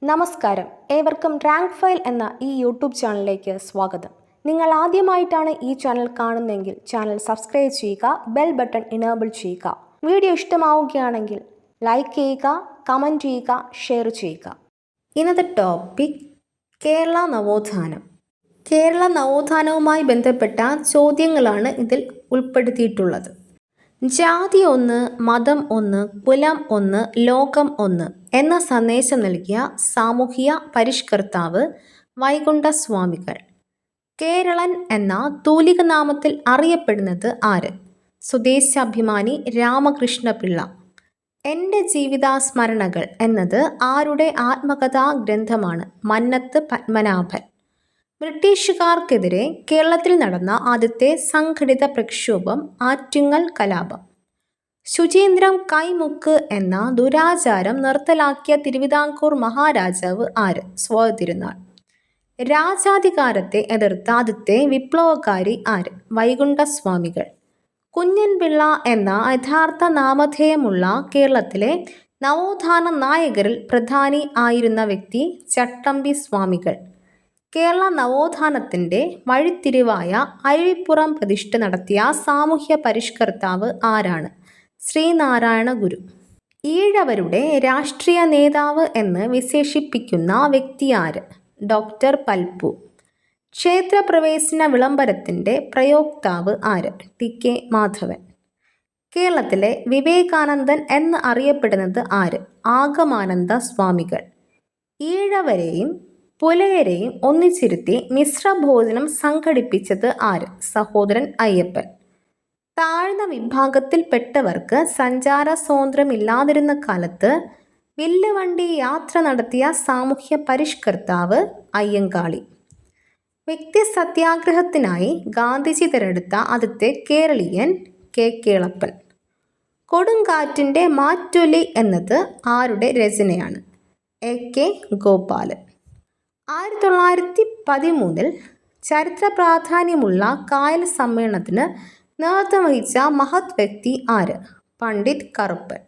നമസ്കാരം, ഏവർക്കും rank file എന്ന ഈ യൂട്യൂബ് ചാനലിലേക്ക് സ്വാഗതം. നിങ്ങൾ ആദ്യമായിട്ടാണ് ഈ ചാനൽ കാണുന്നതെങ്കിൽ ചാനൽ സബ്സ്ക്രൈബ് ചെയ്യുക, ബെൽ ബട്ടൺ ഇനേബിൾ ചെയ്യുക. വീഡിയോ ഇഷ്ടമാവുകയാണെങ്കിൽ ലൈക്ക് ചെയ്യുക, കമൻറ്റ് ചെയ്യുക, ഷെയർ ചെയ്യുക. ഇന്നത്തെ ടോപ്പിക് കേരള നവോത്ഥാനം. കേരള നവോത്ഥാനവുമായി ബന്ധപ്പെട്ട ചോദ്യങ്ങളാണ് ഇതിൽ ഉൾപ്പെടുത്തിയിട്ടുള്ളത്. ജാതി ഒന്ന്, മതം ഒന്ന്, കുലം ഒന്ന്, ലോകം ഒന്ന് എന്ന സന്ദേശം നൽകിയ സാമൂഹിക പരിഷ്കർത്താവ് വൈകുണ്ഠസ്വാമികൾ. കേരളൻ എന്ന തൂലികനാമത്തിൽ അറിയപ്പെടുന്നത് ആര്? സ്വദേശാഭിമാനി രാമകൃഷ്ണപിള്ള. എൻ്റെ ജീവിതാസ്മരണകൾ എന്നത് ആരുടെ ആത്മകഥാ ഗ്രന്ഥമാണ്? മന്നത്ത് പത്മനാഭൻ. ബ്രിട്ടീഷുകാർക്കെതിരെ കേരളത്തിൽ നടന്ന ആദ്യത്തെ സംഘടിത പ്രക്ഷോഭം ആറ്റിങ്ങൽ കലാപം. ശുചീന്ദ്രം കൈമുക്ക് എന്ന ദുരാചാരം നിർത്തലാക്കിയ തിരുവിതാംകൂർ മഹാരാജാവ് ആര്? സ്വാതിരുന്നാൾ. രാജാധികാരത്തെ എതിർത്ത ആദ്യത്തെ വിപ്ലവകാരി ആര്? വൈകുണ്ഠസ്വാമികൾ. കുഞ്ഞൻപിള്ള എന്ന യഥാർത്ഥ നാമധേയമുള്ള കേരളത്തിലെ നവോത്ഥാന നായകരിൽ പ്രധാനി ആയിരുന്ന വ്യക്തി ചട്ടമ്പി സ്വാമികൾ. കേരള നവോത്ഥാനത്തിൻ്റെ വഴിത്തിരിവായ അരുവിപ്പുറം പ്രതിഷ്ഠ നടത്തിയ സാമൂഹ്യ പരിഷ്കർത്താവ് ആരാണ്? ശ്രീനാരായണ ഗുരു. ഈഴവരുടെ രാഷ്ട്രീയ നേതാവ് എന്ന് വിശേഷിപ്പിക്കുന്ന വ്യക്തി ആര്? ഡോക്ടർ പൽപ്പു. ക്ഷേത്രപ്രവേശന വിളംബരത്തിൻ്റെ പ്രയോക്താവ് ആര്? T K Madhavan. കേരളത്തിലെ വിവേകാനന്ദൻ എന്ന് അറിയപ്പെടുന്നത് ആര്? ആഗമാനന്ദ സ്വാമികൾ. ഈഴവരെയും പുലയരെയും ഒന്നിച്ചിരുത്തി മിശ്രഭോജനം സംഘടിപ്പിച്ചത് ആര്? സഹോദരൻ അയ്യപ്പൻ. താഴ്ന്ന വിഭാഗത്തിൽപ്പെട്ടവർക്ക് സഞ്ചാര സ്വാതന്ത്ര്യമില്ലാതിരുന്ന കാലത്ത് വില്ലുവണ്ടി യാത്ര നടത്തിയ സാമൂഹ്യ പരിഷ്കർത്താവ് അയ്യങ്കാളി. വ്യക്തി സത്യാഗ്രഹത്തിനായി ഗാന്ധിജി തിരഞ്ഞെടുത്ത ആദ്യത്തെ കേരളീയൻ കെ കേളപ്പൻ. കൊടുങ്കാറ്റിൻ്റെ മാറ്റൊലി എന്നത് ആരുടെ രചനയാണ്? A K Gopalan. 1913 ചരിത്ര പ്രാധാന്യമുള്ള കായൽ സമ്മേളനത്തിന് നേതൃത്വം വഹിച്ച മഹത് വ്യക്തി ആര്? പണ്ഡിറ്റ് കറുപ്പൻ.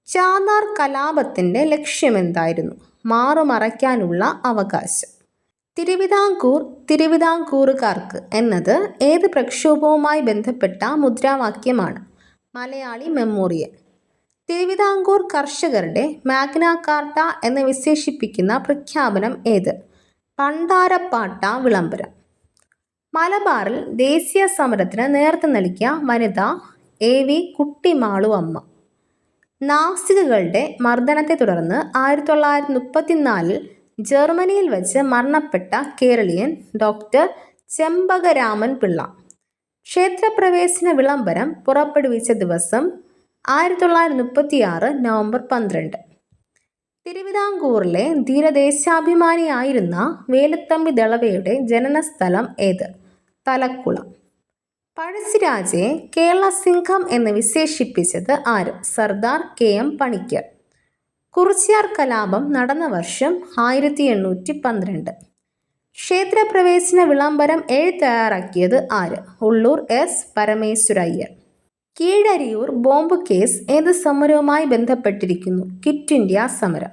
ചാന്നാർ കലാപത്തിൻ്റെ ലക്ഷ്യമെന്തായിരുന്നു? മാറുമറയ്ക്കാനുള്ള അവകാശം. തിരുവിതാംകൂറുകാർക്ക് എന്നത് ഏത് പ്രക്ഷോഭവുമായി ബന്ധപ്പെട്ട മുദ്രാവാക്യമാണ്? മലയാളി മെമ്മോറിയൽ. തിരുവിതാംകൂർ കർഷകരുടെ മാഗ്ന കാർട്ട എന്ന് വിശേഷിപ്പിക്കുന്ന പ്രഖ്യാപനം ഏത്? പണ്ടാരപ്പാട്ട വിളംബരം. മലബാറിൽ ദേശീയ സമരത്തിന് നേതൃത്വം നൽകിയ വനിത എ വി കുട്ടിമാളു അമ്മ. നാസികളുടെ മർദ്ദനത്തെ തുടർന്ന് 1934 ജർമ്മനിയിൽ വച്ച് മരണപ്പെട്ട കേരളീയൻ ഡോക്ടർ ചെമ്പകരാമൻ പിള്ള. ക്ഷേത്രപ്രവേശന വിളംബരം പുറപ്പെടുവിച്ച ദിവസം 1936 നവംബർ 12. തിരുവിതാംകൂറിലെ ധീരദേശാഭിമാനിയായിരുന്ന വേലുത്തമ്പി ദളവയുടെ ജനനസ്ഥലം ഏത്? തലക്കുളം. പഴശ്ശിരാജയെ കേരള സിംഹം എന്ന് വിശേഷിപ്പിച്ചത് ആര്? Sardar K M Panikkar. കുറിച്യാർ കലാപം നടന്ന വർഷം 1812. ക്ഷേത്രപ്രവേശന വിളംബരം തയ്യാറാക്കിയത് ആര്? Ulloor S Parameswarayyar. Keezhariyur bomb case ഏത് സമരവുമായി ബന്ധപ്പെട്ടിരിക്കുന്നു? ക്വിറ്റ് ഇന്ത്യ സമരം.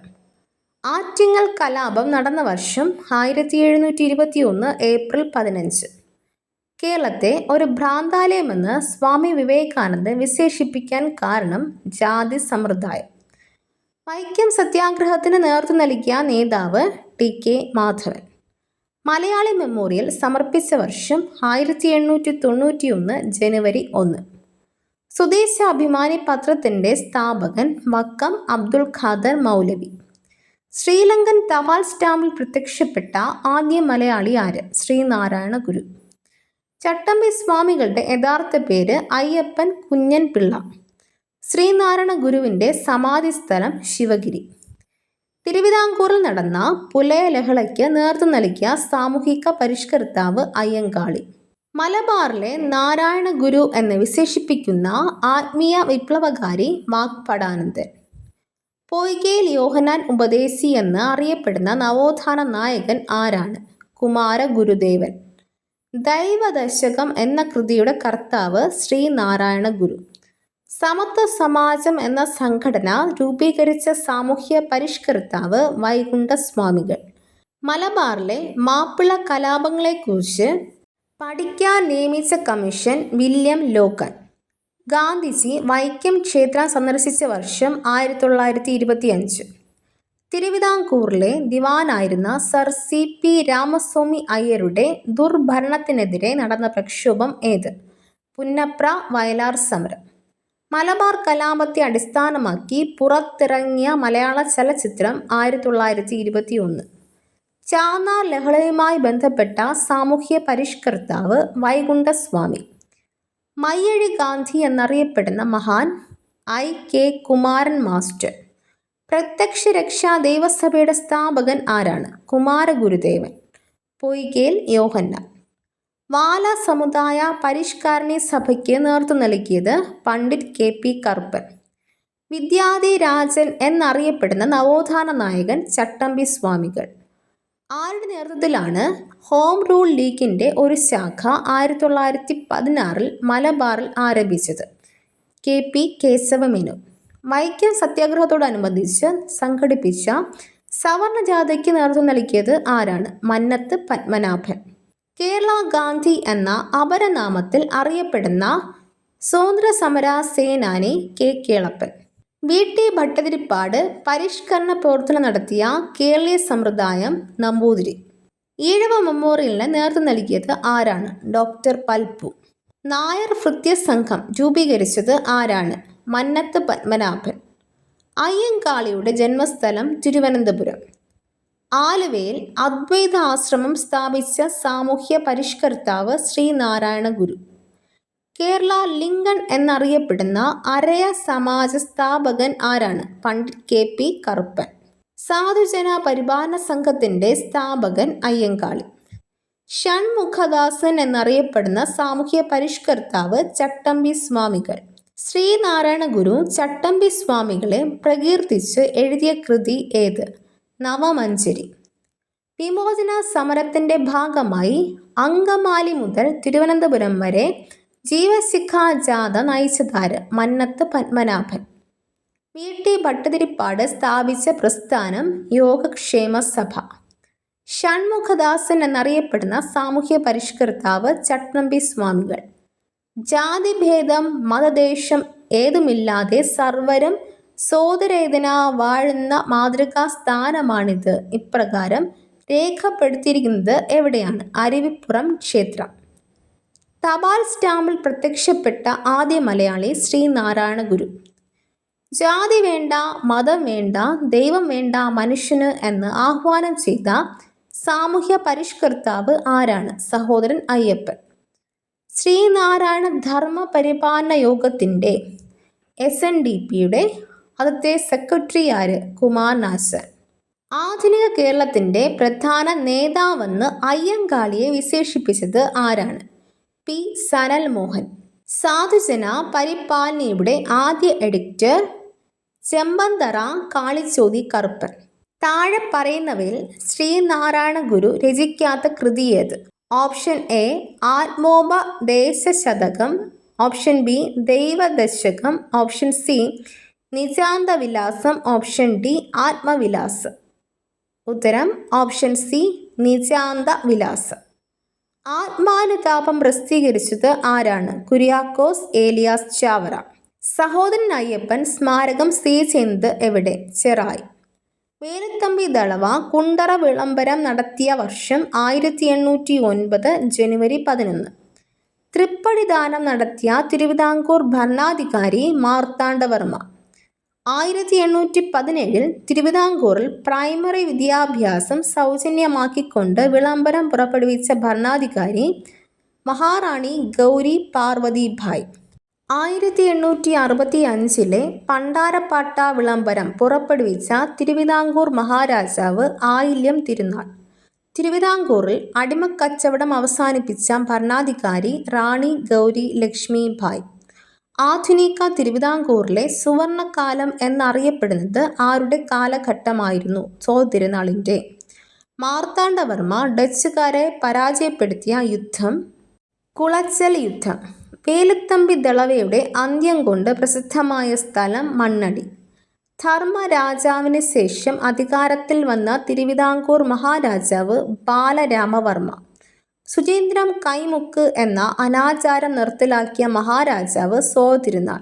ആറ്റിങ്ങൽ കലാപം നടന്ന വർഷം 1721 ഏപ്രിൽ 15. കേരളത്തെ ഒരു ഭ്രാന്താലയമെന്ന് സ്വാമി വിവേകാനന്ദൻ വിശേഷിപ്പിക്കാൻ കാരണം ജാതി സമ്പ്രദായം. വൈക്കം സത്യാഗ്രഹത്തിന് നേതൃത്വം നൽകിയ നേതാവ് T K Madhavan. Malayali memorial സമർപ്പിച്ച വർഷം 1891 ജനുവരി 1. സ്വദേശാഭിമാനി പത്രത്തിൻ്റെ സ്ഥാപകൻ വക്കം അബ്ദുൽ ഖാദർ മൗലവി. ശ്രീലങ്കൻ തപാൽ സ്റ്റാമ്പിൽ പ്രത്യക്ഷപ്പെട്ട ആദ്യ മലയാളി ആര്? ശ്രീനാരായണ ഗുരു. ചട്ടമ്പി സ്വാമികളുടെ യഥാർത്ഥ പേര് അയ്യപ്പൻ കുഞ്ഞൻപിള്ള. ശ്രീനാരായണ ഗുരുവിൻ്റെ സമാധിസ്ഥലം ശിവഗിരി. തിരുവിതാംകൂറിൽ നടന്ന പുലയ ലഹളയ്ക്ക് നേതൃത്വം നൽകിയ സാമൂഹിക പരിഷ്കർത്താവ് അയ്യങ്കാളി. മലബാറിലെ നാരായണ ഗുരു എന്ന് വിശേഷിപ്പിക്കുന്ന ആത്മീയ വിപ്ലവകാരി വാഗ്ഭടാനന്ദൻ. പൊയ്കയിൽ യോഹന്നാൻ ഉപദേശി എന്ന് അറിയപ്പെടുന്ന നവോത്ഥാന നായകൻ ആരാണ്? കുമാരഗുരുദേവൻ. ദൈവദശകം എന്ന കൃതിയുടെ കർത്താവ് ശ്രീനാരായണ ഗുരു. സമത്വ സമാജം എന്ന സംഘടന രൂപീകരിച്ച സാമൂഹ്യ പരിഷ്കർത്താവ് വൈകുണ്ഠസ്വാമികൾ. മലബാറിലെ മാപ്പിള കലാപങ്ങളെക്കുറിച്ച് പഠിക്കാൻ നിയമിച്ച commission William Logan. Gandhiji Vaikom ക്ഷേത്രം സന്ദർശിച്ച വർഷം 1925. തിരുവിതാംകൂറിലെ ദിവാനായിരുന്ന സർ സി പി രാമസ്വാമി അയ്യരുടെ ദുർഭരണത്തിനെതിരെ നടന്ന പ്രക്ഷോഭം ഏത്? പുന്നപ്ര വയലാർ സമരം. മലബാർ കലാപത്തെ അടിസ്ഥാനമാക്കി പുറത്തിറങ്ങിയ മലയാള ചലച്ചിത്രം 1921. ചാന്നാർ ലഹളയുമായി ബന്ധപ്പെട്ട സാമൂഹ്യ പരിഷ്കർത്താവ് വൈകുണ്ഠസ്വാമി. മയ്യഴി ഗാന്ധി എന്നറിയപ്പെടുന്ന മഹാൻ ഐ കെ കുമാരൻ മാസ്റ്റർ. പ്രത്യക്ഷ രക്ഷാ ദൈവസഭയുടെ സ്ഥാപകൻ ആരാണ്? കുമാരഗുരുദേവൻ. പൊയ്കേൽ യോഹന്നാൻ. വാല സമുദായ പരിഷ്കാരണി സഭയ്ക്ക് നേതൃത്വം നൽകിയത് പണ്ഡിറ്റ് കെ പി കറുപ്പൻ. വിദ്യാധിരാജൻ എന്നറിയപ്പെടുന്ന നവോത്ഥാന നായകൻ ചട്ടമ്പി സ്വാമികൾ. ആരുടെ നേതൃത്വത്തിലാണ് ഹോം റൂൾ ലീഗിൻ്റെ ഒരു ശാഖ 1916 മലബാറിൽ ആരംഭിച്ചത്? K P Kesava Menon. വൈക്കം സത്യാഗ്രഹത്തോടനുബന്ധിച്ച് സംഘടിപ്പിച്ച സവർണ ജാഥയ്ക്ക് നേതൃത്വം നൽകിയത് ആരാണ്? മന്നത്ത് പത്മനാഭൻ. കേരള ഗാന്ധി എന്ന അപരനാമത്തിൽ അറിയപ്പെടുന്ന സ്വാതന്ത്ര്യ സമര സേനാനി K Kelappan. V T Bhattathiripad പരിഷ്കരണ പ്രവർത്തനം നടത്തിയ കേരളീയ സമ്പ്രദായം നമ്പൂതിരി. ഈഴവ മെമ്മോറിയലിന് നേതൃത്വം നൽകിയത് ആരാണ്? ഡോക്ടർ പൽപ്പു. നായർ ഭൃത്യ സംഘം രൂപീകരിച്ചത് ആരാണ്? മന്നത്ത് പത്മനാഭൻ. അയ്യങ്കാളിയുടെ ജന്മസ്ഥലം തിരുവനന്തപുരം. ആലുവയിൽ അദ്വൈത ആശ്രമം സ്ഥാപിച്ച സാമൂഹ്യ പരിഷ്കർത്താവ് ശ്രീനാരായണ ഗുരു. കേരള ലിങ്കൺ എന്നറിയപ്പെടുന്ന അരയ സമാജ സ്ഥാപകൻ ആരാണ്? Pandit K P Karuppan. സാധുജന പരിപാലന സംഘത്തിൻ്റെ സ്ഥാപകൻ അയ്യങ്കാളി. ഷൺമുഖദാസൻ എന്നറിയപ്പെടുന്ന സാമൂഹ്യ പരിഷ്കർത്താവ് ചട്ടമ്പി സ്വാമികൾ. ശ്രീനാരായണ ഗുരു ചട്ടമ്പി സ്വാമികളെ പ്രകീർത്തിച്ച് എഴുതിയ കൃതി ഏത്? നവമഞ്ചരി. വിമോചന സമരത്തിൻ്റെ ഭാഗമായി അങ്കമാലി മുതൽ തിരുവനന്തപുരം വരെ ജീവശിഖ ജാഥ നയിച്ചതാര്? മന്നത്ത് പത്മനാഭൻ. വി ടി ഭട്ടതിരിപ്പാട് സ്ഥാപിച്ച പ്രസ്ഥാനം യോഗക്ഷേമ സഭ. ഷൺമുഖദാസൻ എന്നറിയപ്പെടുന്ന സാമൂഹ്യ പരിഷ്കർത്താവ് ചട്ടമ്പി സ്വാമികൾ. ജാതിഭേദം മതദേശം ഏതുമില്ലാതെ സർവരും സോദരേതന വാഴുന്ന മാതൃകാ സ്ഥാനമാണിത്. ഇപ്രകാരം രേഖപ്പെടുത്തിയിരിക്കുന്നത് എവിടെയാണ്? അരുവിപ്പുറം ക്ഷേത്രം. തപാൽ സ്റ്റാമ്പിൽ പ്രത്യക്ഷപ്പെട്ട ആദ്യ മലയാളി ശ്രീനാരായണ ഗുരു. ജാതി വേണ്ട, മതം വേണ്ട, ദൈവം വേണ്ട മനുഷ്യന് എന്ന് ആഹ്വാനം ചെയ്ത സാമൂഹ്യ പരിഷ്കർത്താവ് ആരാണ്? സഹോദരൻ അയ്യപ്പൻ. ശ്രീനാരായണ ധർമ്മ പരിപാലന യോഗത്തിൻ്റെ SNDPയുടെ ആദ്യത്തെ സെക്രട്ടറി ആര്? കുമാരനാശാൻ. ആധുനിക കേരളത്തിൻ്റെ പ്രധാന നേതാവെന്ന് അയ്യങ്കാളിയെ വിശേഷിപ്പിച്ചത് ആരാണ്? പി സനൽ മോഹൻ. സാധുജന പരിപാലനയുടെ ആദ്യ എഡിറ്റർ ചെമ്പന്തറ കാളിച്ചോതി കറുപ്പൻ. താഴെ പറയുന്നവയിൽ ശ്രീനാരായണ ഗുരു രചിക്കാത്ത കൃതി ഏത്? Option A Atmopadesha Shatakam, option B Daivadasakam, option C Nijananda Vilasam, option D Atmavilasam. ഉത്തരം ഓപ്ഷൻ സി നിജാന്തവിലാസം. ആത്മാനുതാപം പ്രസിദ്ധീകരിച്ചത് ആരാണ്? കുര്യാക്കോസ് ഏലിയാസ് ചാവറ. സഹോദരൻ അയ്യപ്പൻ സ്മാരകം സ്ഥിതി ചെയ്യുന്നത് എവിടെ? ചെറായി. വേലുത്തമ്പി ദളവ കുണ്ടറ വിളംബരം നടത്തിയ വർഷം 1809 ജനുവരി 11. തൃപ്പടിദാനം നടത്തിയ തിരുവിതാംകൂർ ഭരണാധികാരി മാർത്താണ്ഡവർമ്മ. 1817 തിരുവിതാംകൂറിൽ പ്രൈമറി വിദ്യാഭ്യാസം സൗജന്യമാക്കിക്കൊണ്ട് വിളംബരം പുറപ്പെടുവിച്ച ഭരണാധികാരി മഹാറാണി ഗൗരി പാർവതിഭായ്. 1865 പണ്ടാരപ്പാട്ട വിളംബരം പുറപ്പെടുവിച്ച തിരുവിതാംകൂർ മഹാരാജാവ് ആയില്യം തിരുനാൾ. തിരുവിതാംകൂറിൽ അടിമക്കച്ചവടം അവസാനിപ്പിച്ച ഭരണാധികാരി റാണി ഗൗരി ലക്ഷ്മിഭായ്. ആധുനിക തിരുവിതാംകൂറിലെ സുവർണകാലം എന്നറിയപ്പെടുന്നത് ആരുടെ കാലഘട്ടമായിരുന്നു? തിരുനാളിൻ്റെ. മാർത്താണ്ഡവർമ്മ ഡച്ചുകാരെ പരാജയപ്പെടുത്തിയ യുദ്ധം? കുളച്ചൽ യുദ്ധം. വേലുത്തമ്പി ദളവയുടെ അന്ത്യം കൊണ്ട് പ്രസിദ്ധമായ സ്ഥലം മണ്ണടി. ധർമ്മരാജാവിന് ശേഷം അധികാരത്തിൽ വന്ന തിരുവിതാംകൂർ മഹാരാജാവ് ബാലരാമവർമ്മ ശുചീന്ദ്രം കൈമുക്ക് എന്ന അനാചാരം നിർത്തലാക്കിയ മഹാരാജാവ് സോതിരുന്നാൾ.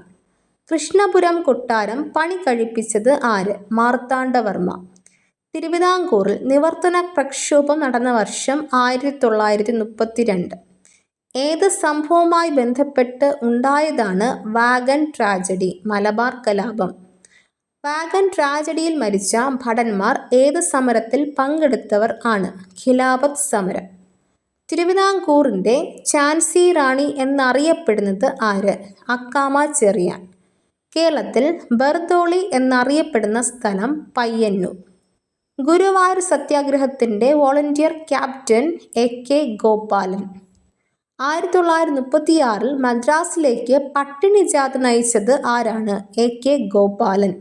കൃഷ്ണപുരം കൊട്ടാരം പണി കഴിപ്പിച്ചത് ആര്? മാർത്താണ്ഡവർമ്മ. തിരുവിതാംകൂറിൽ നിവർത്തന പ്രക്ഷോഭം നടന്ന വർഷം 1932. ഏത് സംഭവവുമായി ബന്ധപ്പെട്ട് ഉണ്ടായതാണ് വാഗൺ ട്രാജഡി? മലബാർ കലാപം. വാഗൺ ട്രാജഡിയിൽ മരിച്ച ഭടന്മാർ ഏത് സമരത്തിൽ പങ്കെടുത്തവർ ആണ്? ഖിലാഫത്ത് സമരം. തിരുവിതാംകൂറിൻ്റെ ഝാൻസി റാണി എന്നറിയപ്പെടുന്നത് ആര്? അക്കാമ ചെറിയാൻ. കേരളത്തിൽ ബർദോളി എന്നറിയപ്പെടുന്ന സ്ഥലം പയ്യന്നൂർ. ഗുരുവായൂർ സത്യാഗ്രഹത്തിൻ്റെ വോളണ്ടിയർ ക്യാപ്റ്റൻ AK ഗോപാലൻ. 1936 മദ്രാസിലേക്ക് പട്ടിണി ജാഥ നയിച്ചത് ആരാണ്? AK ഗോപാലൻ.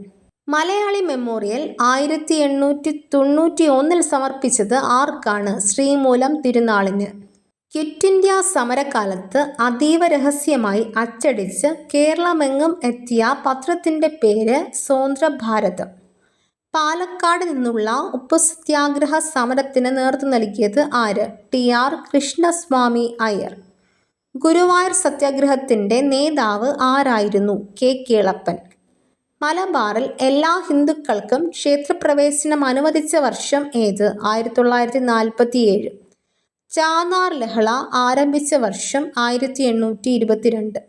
മലയാളി മെമ്മോറിയൽ 1891 സമർപ്പിച്ചത് ആർക്കാണ്? ശ്രീമൂലം തിരുനാളിന്. ക്വിറ്റ് ഇന്ത്യ സമരകാലത്ത് അതീവ രഹസ്യമായി അച്ചടിച്ച് കേരളമെങ്ങും എത്തിയ പത്രത്തിൻ്റെ പേര് സ്വതന്ത്ര ഭാരതം. പാലക്കാട് നിന്നുള്ള ഉപ്പു സത്യാഗ്രഹ സമരത്തിന് നേതൃത്വം നൽകിയത് ആര്? TR കൃഷ്ണസ്വാമി അയ്യർ. ഗുരുവായൂർ സത്യാഗ്രഹത്തിൻ്റെ നേതാവ് ആരായിരുന്നു? K കേളപ്പൻ. മലബാറിൽ എല്ലാ ഹിന്ദുക്കൾക്കും ക്ഷേത്രപ്രവേശനം അനുവദിച്ച വർഷം ഏത്? 1947. ചാന്നാർ ലഹള ആരംഭിച്ച വർഷം 1822.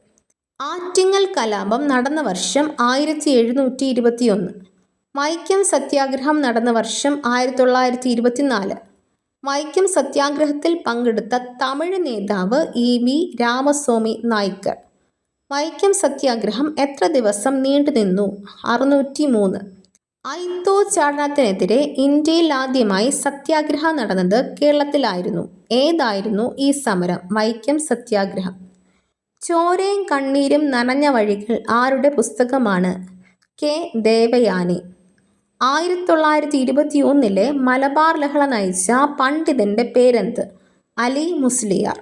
ആറ്റിങ്ങൽ കലാപം നടന്ന വർഷം 1721. വൈക്കം സത്യാഗ്രഹം നടന്ന വർഷം 1924. വൈക്കം സത്യാഗ്രഹത്തിൽ പങ്കെടുത്ത തമിഴ് നേതാവ് EV രാമസ്വാമി നായ്ക്കർ. വൈക്കം സത്യാഗ്രഹം എത്ര ദിവസം നീണ്ടുനിന്നു? 603. അയിത്തോച്ചാടനത്തിനെതിരെ ഇന്ത്യയിൽ ആദ്യമായി സത്യാഗ്രഹം നടന്നത് കേരളത്തിലായിരുന്നു. ഏതായിരുന്നു ഈ സമരം? വൈക്കം സത്യാഗ്രഹം. ചോരയും കണ്ണീരും നനഞ്ഞ വഴികൾ ആരുടെ പുസ്തകമാണ്? K ദേവയാനി. 1921 മലബാർ ലഹള നയിച്ച പണ്ഡിതൻ്റെ പേരെന്ത്? അലി മുസ്ലിയാർ.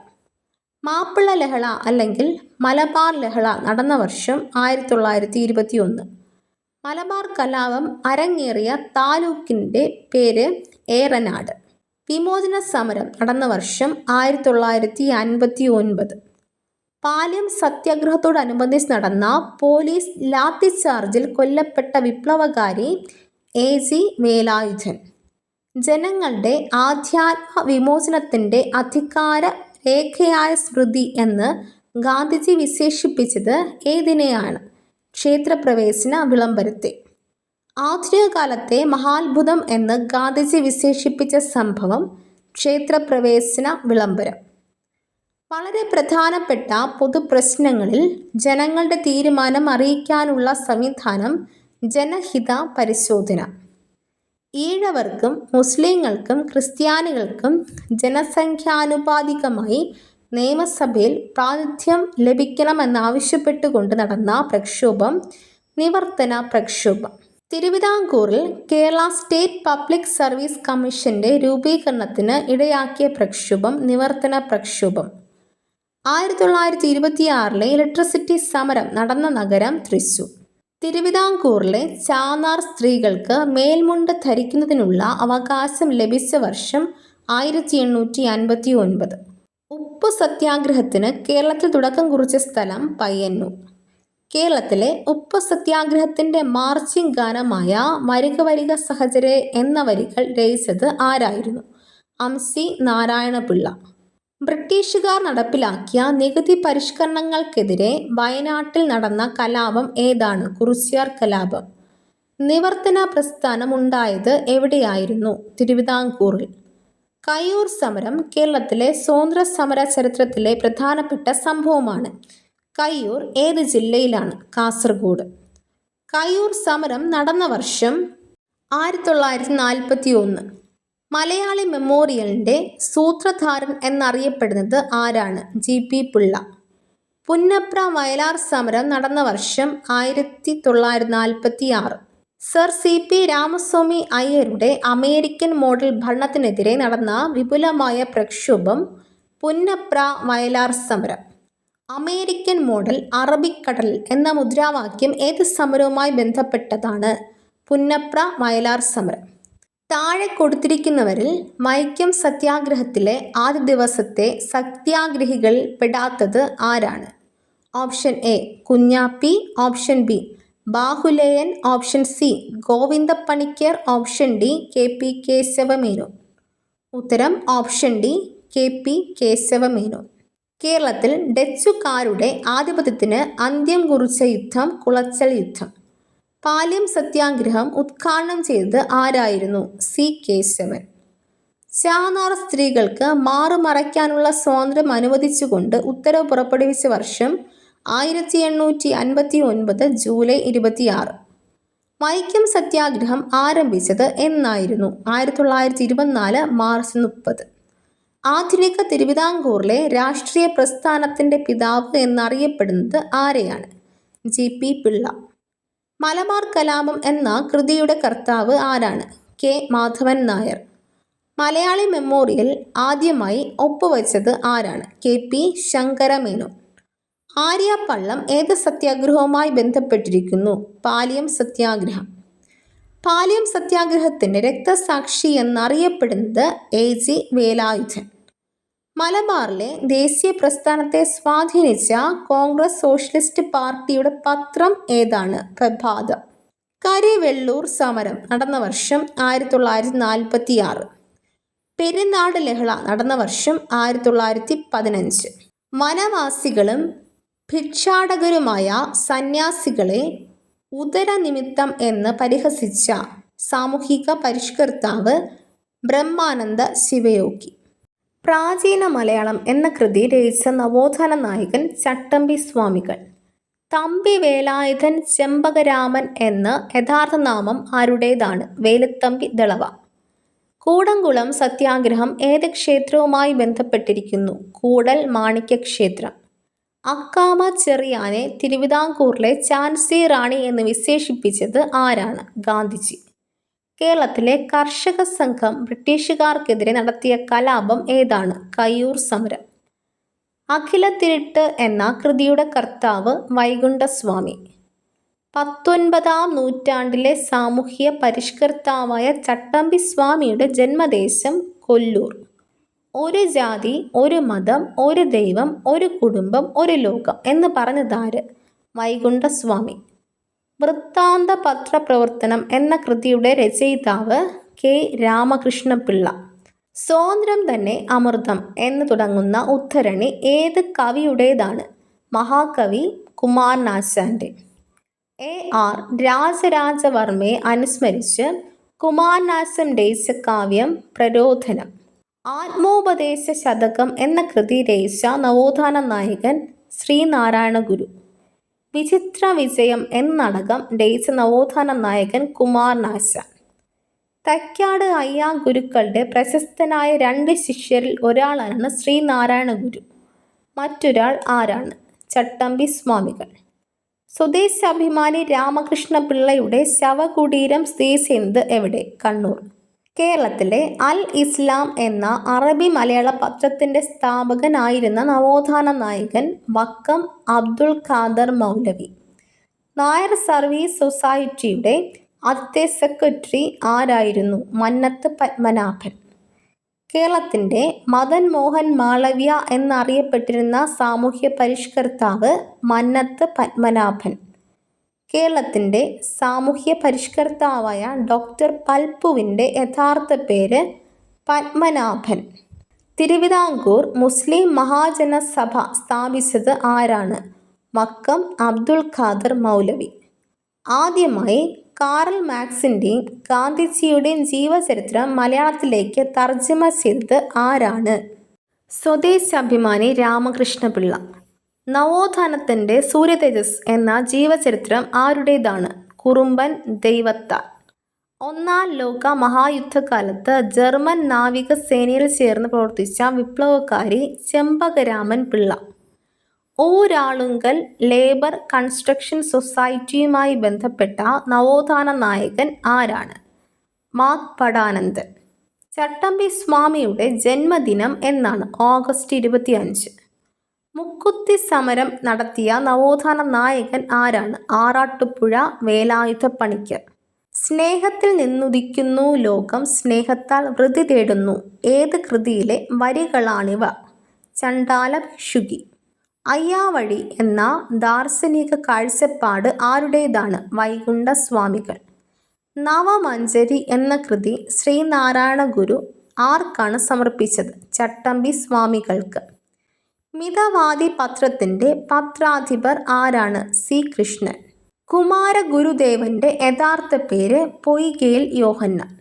മാപ്പിള ലഹള അല്ലെങ്കിൽ മലബാർ ലഹള നടന്ന വർഷം 1921. മലബാർ കലാപം അരങ്ങേറിയ താലൂക്കിൻ്റെ പേര് ഏറനാട്. വിമോചന സമരം നടന്ന വർഷം 1959. പാല്യം സത്യാഗ്രഹത്തോടനുബന്ധിച്ച് നടന്ന പോലീസ് ലാത്തിച്ചാർജിൽ കൊല്ലപ്പെട്ട വിപ്ലവകാരി AG വേലായുധൻ. ജനങ്ങളുടെ ആധ്യാത്മ വിമോചനത്തിൻ്റെ അധികാര രേഖയായ സ്മൃതി എന്ന് ഗാന്ധിജി വിശേഷിപ്പിച്ചത് ഏതിനെയാണ്? ക്ഷേത്രപ്രവേശന വിളംബരത്തെ. ആധുനിക കാലത്തെ മഹാത്ഭുതം എന്ന് ഗാന്ധിജി വിശേഷിപ്പിച്ച സംഭവം ക്ഷേത്രപ്രവേശന വിളംബരം. വളരെ പ്രധാനപ്പെട്ട പൊതുപ്രശ്നങ്ങളിൽ ജനങ്ങളുടെ തീരുമാനം അറിയിക്കാനുള്ള സംവിധാനം ജനഹിത പരിശോധന. ഈഴവർക്കും മുസ്ലിങ്ങൾക്കും ക്രിസ്ത്യാനികൾക്കും ജനസംഖ്യാനുപാതികമായി നിയമസഭയിൽ പ്രാതിനിധ്യം ലഭിക്കണമെന്നാവശ്യപ്പെട്ടുകൊണ്ട് നടന്ന പ്രക്ഷോഭം നിവർത്തന പ്രക്ഷോഭം. തിരുവിതാംകൂറിൽ കേരള സ്റ്റേറ്റ് പബ്ലിക് സർവീസ് കമ്മീഷൻ്റെ രൂപീകരണത്തിന് ഇടയാക്കിയ പ്രക്ഷോഭം നിവർത്തന പ്രക്ഷോഭം. 1926 ഇലക്ട്രിസിറ്റി സമരം നടന്ന നഗരം തൃശ്ശൂർ. തിരുവിതാംകൂറിലെ ചാന്നാർ സ്ത്രീകൾക്ക് മേൽമുണ്ട് ധരിക്കുന്നതിനുള്ള അവകാശം ലഭിച്ച വർഷം 1859. ഉപ്പു സത്യാഗ്രഹത്തിന് കേരളത്തിൽ തുടക്കം കുറിച്ച സ്ഥലം പയ്യന്നൂർ. കേരളത്തിലെ ഉപ്പു സത്യാഗ്രഹത്തിൻ്റെ മാർച്ചിങ് ഗാനമായ വരിക വരിക സഹചരേ എന്ന വരികൾ രചിച്ചത് ആരായിരുന്നു? അംസി നാരായണപിള്ള. ബ്രിട്ടീഷുകാർ നടപ്പിലാക്കിയ നികുതി പരിഷ്കരണങ്ങൾക്കെതിരെ വയനാട്ടിൽ നടന്ന കലാപം ഏതാണ്? കുറിച്യർ കലാപം. നിവർത്തന പ്രസ്ഥാനം ഉണ്ടായത് എവിടെയായിരുന്നു? തിരുവിതാംകൂറിൽ. കയ്യൂർ സമരം കേരളത്തിലെ സ്വാതന്ത്ര്യ സമര ചരിത്രത്തിലെ പ്രധാനപ്പെട്ട സംഭവമാണ്. കയ്യൂർ ഏത് ജില്ലയിലാണ്? കാസർഗോഡ്. കയ്യൂർ സമരം നടന്ന വർഷം 1941. മലയാളി മെമ്മോറിയലിൻ്റെ സൂത്രധാരൻ എന്നറിയപ്പെടുന്നത് ആരാണ്? GP പിള്ള. പുന്നപ്ര വയലാർ സമരം നടന്ന വർഷം 1946. സർ CP രാമസ്വാമി അയ്യരുടെ അമേരിക്കൻ മോഡൽ ഭരണത്തിനെതിരെ നടന്ന വിപുലമായ പ്രക്ഷോഭം പുന്നപ്ര വയലാർ സമരം. അമേരിക്കൻ മോഡൽ അറബിക്കടൽ എന്ന മുദ്രാവാക്യം ഏത് സമരവുമായി ബന്ധപ്പെട്ടതാണ്? പുന്നപ്ര വയലാർ സമരം. താഴെ കൊടുത്തിരിക്കുന്നവരിൽ വൈക്കം സത്യാഗ്രഹത്തിലെ ആദ്യ ദിവസത്തെ സത്യാഗ്രഹികളിൽ പെടാത്തത് ആരാണ്? Option A Kunjappi, option B Bahuleyan, option C Govindapanicker, option D K P. Kesava Menon. ഉത്തരം ഓപ്ഷൻ ഡി കെ.പി. കേശവമേനോൻ. കേരളത്തിൽ ഡച്ചുകാരുടെ ആധിപത്യത്തിന് അന്ത്യം കുറിച്ച യുദ്ധം കുളച്ചൽ യുദ്ധം. പാലിയം സത്യാഗ്രഹം ഉദ്ഘാടനം ചെയ്തത് ആരായിരുന്നു? സി കേശവൻ. ചാന്നാർ സ്ത്രീകൾക്ക് മാറുമറയ്ക്കാനുള്ള സ്വാതന്ത്ര്യം അനുവദിച്ചുകൊണ്ട് ഉത്തരവ് പുറപ്പെടുവിച്ച വർഷം 1859 ജൂലൈ 26. വൈക്കം സത്യാഗ്രഹം ആരംഭിച്ചത് എന്നായിരുന്നു? 1924 മാർച്ച് 30. ആധുനിക തിരുവിതാംകൂറിലെ രാഷ്ട്രീയ പ്രസ്ഥാനത്തിൻ്റെ പിതാവ് എന്നറിയപ്പെടുന്നത് ആരെയാണ്? ജി.പി. പിള്ള. മലബാർ കലാപം എന്ന കൃതിയുടെ കർത്താവ് ആരാണ്? കെ. മാധവൻ നായർ. മലയാളി മെമ്മോറിയൽ ആദ്യമായി ഒപ്പുവെച്ചത് ആരാണ്? കെ.പി. ശങ്കരമേനോൻ. ആര്യപ്പള്ളം ഏത് സത്യാഗ്രഹവുമായി ബന്ധപ്പെട്ടിരിക്കുന്നു? പാലിയം സത്യാഗ്രഹം. പാലിയം സത്യാഗ്രഹത്തിൻ്റെ രക്തസാക്ഷി എന്നറിയപ്പെടുന്നത് എ.ജി. വേലായുധൻ. മലബാറിലെ ദേശീയ പ്രസ്ഥാനത്തെ സ്വാധീനിച്ച കോൺഗ്രസ് സോഷ്യലിസ്റ്റ് പാർട്ടിയുടെ പത്രം ഏതാണ്? പ്രഭാതം. കരിവെള്ളൂർ സമരം നടന്ന വർഷം 1946. പെരുന്നാട് ലഹള നടന്ന വർഷം 1915. വനവാസികളും ഭിക്ഷാടകരുമായ സന്യാസികളെ ഉദരനിമിത്തം എന്ന് പരിഹസിച്ച സാമൂഹിക പരിഷ്കർത്താവ് ബ്രഹ്മാനന്ദ ശിവയോഗി. പ്രാചീന മലയാളം എന്ന കൃതി രചിച്ച നവോത്ഥാന നായകൻ ചട്ടമ്പി സ്വാമികൾ. തമ്പി വേലായുധൻ ചെമ്പകരാമൻ എന്ന യഥാർത്ഥ നാമം ആരുടേതാണ്? വേലുത്തമ്പി ദളവ. കൂടംകുളം സത്യാഗ്രഹം ഏത് ക്ഷേത്രവുമായി ബന്ധപ്പെട്ടിരിക്കുന്നു? കൂടൽ മാണിക്യ ക്ഷേത്രം. അക്കാമ ചെറിയാനെ തിരുവിതാംകൂറിലെ ഝാൻസി റാണി എന്ന് വിശേഷിപ്പിച്ചത് ആരാണ്? ഗാന്ധിജി. കേരളത്തിലെ കർഷക സംഘം ബ്രിട്ടീഷുകാർക്കെതിരെ നടത്തിയ കലാപം ഏതാണ്? കയ്യൂർ സമരം. അഖിലത്തിരുട്ട് എന്ന കൃതിയുടെ കർത്താവ് വൈകുണ്ഠസ്വാമി. 19-ാം നൂറ്റാണ്ടിലെ സാമൂഹ്യ പരിഷ്കർത്താവായ ചട്ടമ്പി സ്വാമിയുടെ ജന്മദേശം കൊല്ലൂർ. ഒരു ജാതി, ഒരു മതം, ഒരു ദൈവം, ഒരു കുടുംബം, ഒരു ലോകം എന്ന് പറഞ്ഞതാര്? വൈകുണ്ഠസ്വാമി. വൃത്താന്ത പത്രപ്രവർത്തനം എന്ന കൃതിയുടെ രചയിതാവ് കെ. രാമകൃഷ്ണപിള്ള. സ്വാതന്ത്ര്യം തന്നെ അമൃതം എന്ന് തുടങ്ങുന്ന ഉദ്ധരണി ഏത് കവിയുടേതാണ്? മഹാകവി കുമാരനാശാൻ്റെ. എ.ആർ. രാജരാജവർമ്മയെ അനുസ്മരിച്ച് കുമാരനാശൻ രചിച്ച കാവ്യം പ്രരോധനം. ആത്മോപദേശ ശതകം എന്ന കൃതി രചിച്ച നവോത്ഥാന നായകൻ ശ്രീനാരായണ ഗുരു. വിചിത്ര വിജയം എന്ന നാടകം രചിച്ച നവോത്ഥാന നായകൻ കുമാരനാശാൻ. തൈക്കാട് അയ്യാ ഗുരുക്കളുടെ പ്രശസ്തനായ 2 ശിഷ്യരിൽ ഒരാളാണ് ശ്രീനാരായണ ഗുരു. മറ്റൊരാൾ ആരാണ്? ചട്ടമ്പി സ്വാമികൾ. സ്വദേശാഭിമാനി രാമകൃഷ്ണപിള്ളയുടെ ശവകുടീരം സ്ഥിതി ചെയ്യുന്നത് എവിടെ? കണ്ണൂർ. കേരളത്തിലെ അൽ ഇസ്ലാം എന്ന അറബി മലയാള പത്രത്തിൻ്റെ സ്ഥാപകനായിരുന്ന നവോത്ഥാന നായകൻ വക്കം അബ്ദുൽ ഖാദർ മൗലവി. നായർ സർവീസ് സൊസൈറ്റിയുടെ ആദ്യത്തെ സെക്രട്ടറി ആരായിരുന്നു? മന്നത്ത് പത്മനാഭൻ. കേരളത്തിൻ്റെ മദൻ മോഹൻ മാളവ്യ എന്നറിയപ്പെട്ടിരുന്ന സാമൂഹ്യ പരിഷ്കർത്താവ് മന്നത്ത് പത്മനാഭൻ. കേരളത്തിൻ്റെ സാമൂഹ്യ പരിഷ്കർത്താവായ ഡോക്ടർ പൽപ്പുവിൻ്റെ യഥാർത്ഥ പേര് പത്മനാഭൻ. തിരുവിതാംകൂർ മുസ്ലിം മഹാജന സഭ സ്ഥാപിച്ചത് ആരാണ്? വക്കം അബ്ദുൽ ഖാദർ മൗലവി. ആദ്യമായി കാറൽ മാർക്സിൻ്റെയും ഗാന്ധിജിയുടെയും ജീവചരിത്രം മലയാളത്തിലേക്ക് തർജ്ജമ ചെയ്തത് ആരാണ്? സ്വദേശാഭിമാനി രാമകൃഷ്ണപിള്ള. നവോത്ഥാനത്തിൻ്റെ സൂര്യതേജസ് എന്ന ജീവചരിത്രം ആരുടേതാണ്? കുറുമ്പൻ ദൈവത്താൽ. 1-ാം ലോക മഹായുദ്ധകാലത്ത് ജർമ്മൻ നാവികസേനയിൽ ചേർന്ന് പ്രവർത്തിച്ച വിപ്ലവകാരി ചെമ്പകരാമൻ പിള്ള. ഊരാളുങ്കൽ ലേബർ കൺസ്ട്രക്ഷൻ സൊസൈറ്റിയുമായി ബന്ധപ്പെട്ട നവോത്ഥാന നായകൻ ആരാണ്? മാക്പടാനന്ദൻ. ചട്ടമ്പി സ്വാമിയുടെ ജന്മദിനം എന്നാണ്? ഓഗസ്റ്റ് 25. മുക്കുത്തി സമരം നടത്തിയ നവോത്ഥാന നായകൻ ആരാണ്? ആറാട്ടുപുഴ വേലായുധപ്പണിക്കർ. സ്നേഹത്തിൽ നിന്നുദിക്കുന്നു ലോകം, സ്നേഹത്താൽ വൃതി തേടുന്നു. ഏത് കൃതിയിലെ വരികളാണിവ? ചണ്ഡാല ഭിക്ഷുകി. അയ്യാവഴി എന്ന ദാർശനിക കാഴ്ചപ്പാട് ആരുടേതാണ്? വൈകുണ്ഠസ്വാമികൾ. നവമഞ്ജരി എന്ന കൃതി ശ്രീനാരായണ ഗുരു ആർക്കാണ് സമർപ്പിച്ചത്? ചട്ടമ്പി സ്വാമികൾക്ക്. മിതവാദി പത്രത്തിന്റെ പത്രാധിപർ ആരാണ്? സി കൃഷ്ണൻ. കുമാരഗുരുദേവന്റെ യഥാർത്ഥ പേര് പൊയ്കയിൽ യോഹന്നാൻ.